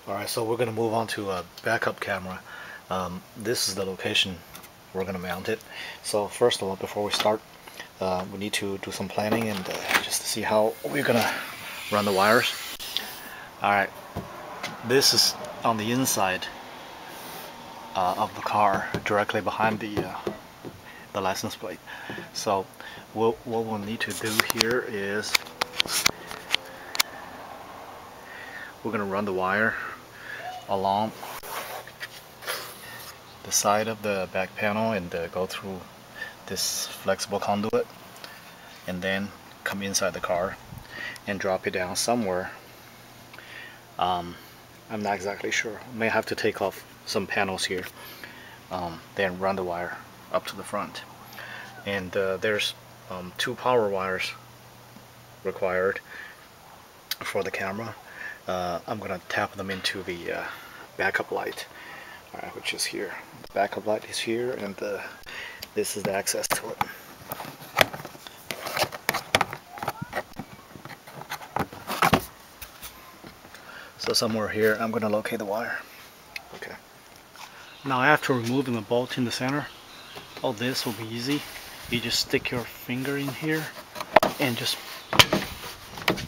Alright, so we're going to move on to a backup camera. This is the location we're going to mount it. So first of all, before we start, we need to do some planning and just to see how we're going to run the wires. Alright, this is on the inside of the car, directly behind the license plate. So what we'll need to do here is we're going to run the wire along the side of the back panel and go through this flexible conduit and then come inside the car and drop it down somewhere. I'm not exactly sure. May have to take off some panels here, then run the wire up to the front. And there's 2 power wires required for the camera. I'm gonna tap them into the backup light, which is here. The backup light is here, and this is the access to it. So somewhere here, I'm gonna locate the wire. Okay. Now after removing the bolt in the center, all this will be easy. You just stick your finger in here and just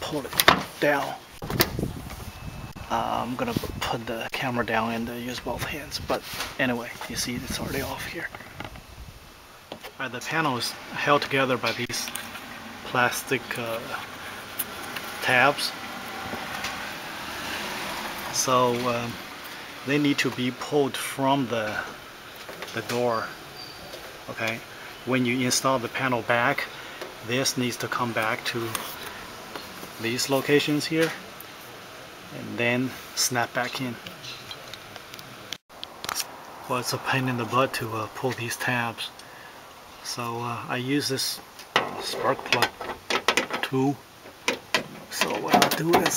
pull it down. I'm gonna put the camera down and use both hands, but anyway, you see it's already off here. The panel is held together by these plastic tabs, so they need to be pulled from the door. Okay, when you install the panel back, this needs to come back to these locations here and then snap back in. Well, it's a pain in the butt to pull these tabs, so I use this spark plug tool. So what I'll do is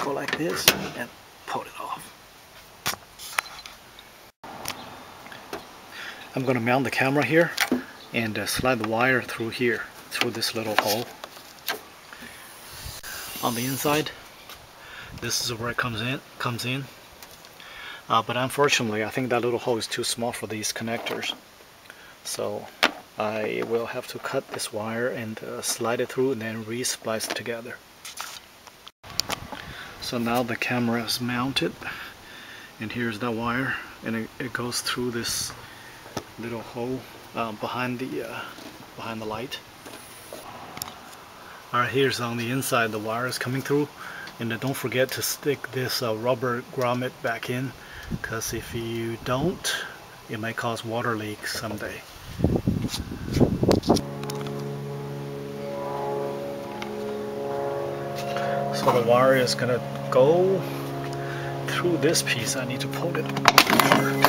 go like this and pull it off. I'm going to mount the camera here and slide the wire through here, through this little hole on the inside. This is where it comes in. But unfortunately, I think that little hole is too small for these connectors, so I will have to cut this wire and slide it through and then re-splice it together. So now the camera is mounted, and here's the wire, and it goes through this little hole behind the light. Alright, here's on the inside, the wire is coming through, and don't forget to stick this rubber grommet back in, because if you don't, it might cause water leaks someday. So the wire is gonna go through this piece. I need to pull it apart.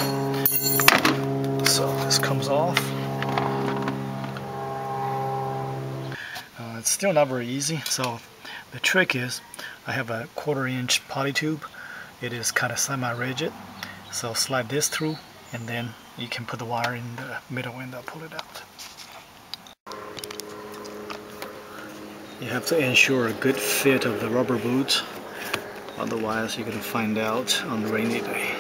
So this comes off. It's still not very easy, so the trick is I have a 1/4 inch poly tube. It is kind of semi-rigid, so slide this through and then you can put the wire in the middle and pull it out. You have to ensure a good fit of the rubber boots, otherwise you're going to find out on the rainy day.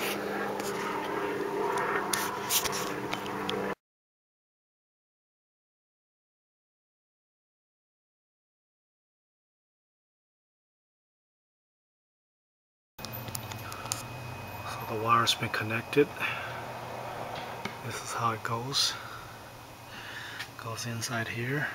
The wire's been connected. This is how it goes. Goes inside here.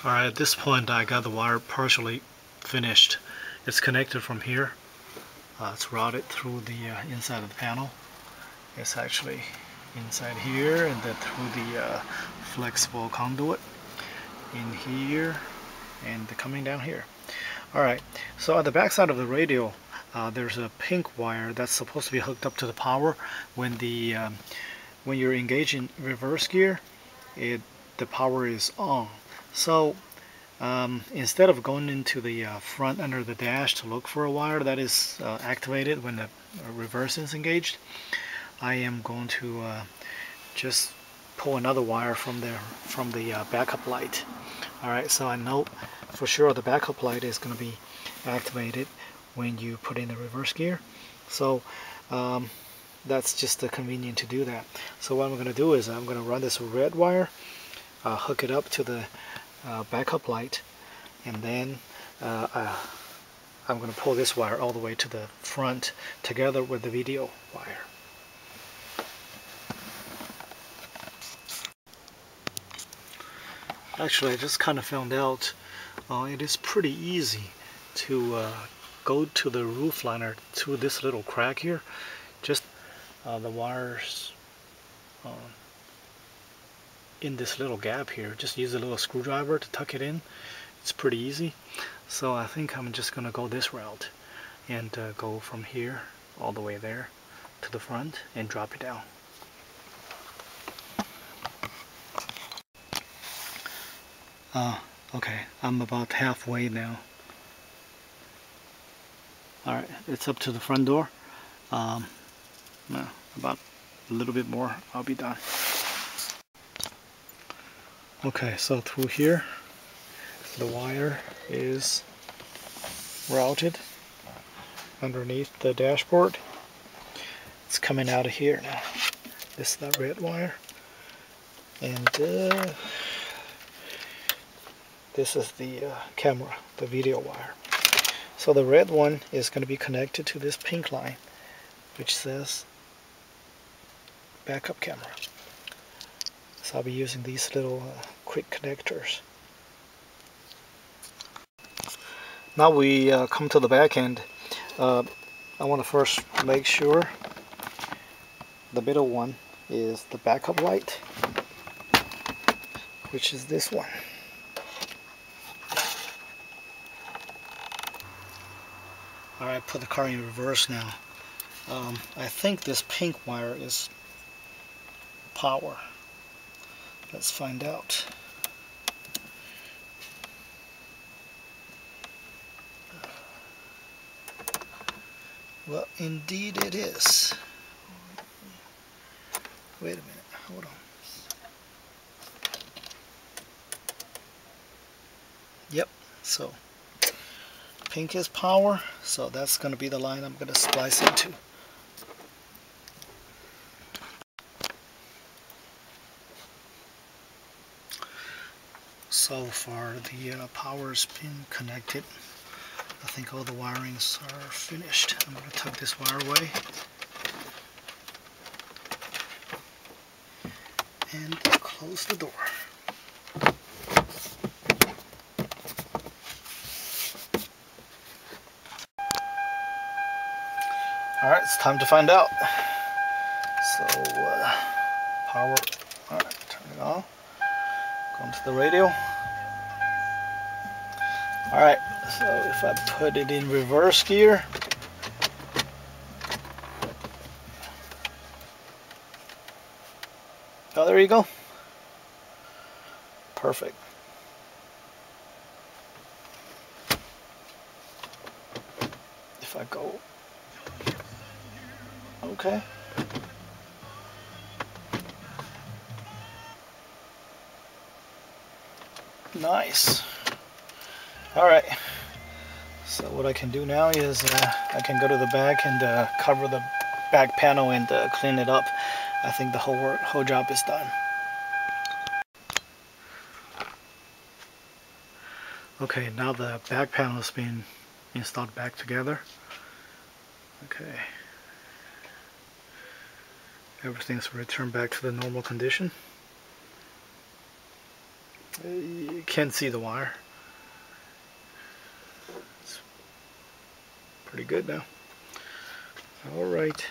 Alright, at this point I got the wire partially finished. It's connected from here. It's routed through the inside of the panel. It's actually inside here and then through the flexible conduit in here and coming down here. Alright, so at the back side of the radio there's a pink wire that's supposed to be hooked up to the power. When you're engaged in reverse gear, the power is on. So instead of going into the front under the dash to look for a wire that is activated when the reverse is engaged, I am going to just pull another wire from the backup light. Alright, so I know for sure the backup light is going to be activated when you put in the reverse gear. So that's just convenient to do that. So what I'm going to do is I'm going to run this red wire, hook it up to the backup light, and then I'm going to pull this wire all the way to the front together with the video wire. Actually, I just kind of found out it is pretty easy to go to the roof liner through this little crack here. Just the wires in this little gap here. Just use a little screwdriver to tuck it in. It's pretty easy. So I think I'm just going to go this route and go from here all the way there to the front and drop it down. Okay, I'm about halfway now. Alright, it's up to the front door. About a little bit more, I'll be done. Okay, so through here, the wire is routed underneath the dashboard. It's coming out of here now. This is that red wire. And this is the camera, the video wire. So the red one is going to be connected to this pink line, which says backup camera. So I'll be using these little quick connectors. Now we come to the back end. I want to first make sure the middle one is the backup light, which is this one. Alright, put the car in reverse now. I think this pink wire is power. Let's find out. Well, indeed it is. Wait a minute, hold on. Yep, so pink is power, so that's going to be the line I'm going to splice into. So far the power's been connected. I think all the wirings are finished. I'm going to tuck this wire away and close the door. Alright, it's time to find out. So, power, alright, turn it on. Go into the radio. Alright, so if I put it in reverse gear, oh, there you go. Perfect. If I go, okay. Nice. Alright, so what I can do now is I can go to the back and cover the back panel and clean it up. I think the whole job is done. Okay, now the back panel has been installed back together. Okay. Everything's returned back to the normal condition. You can't see the wire. It's pretty good now. Alright.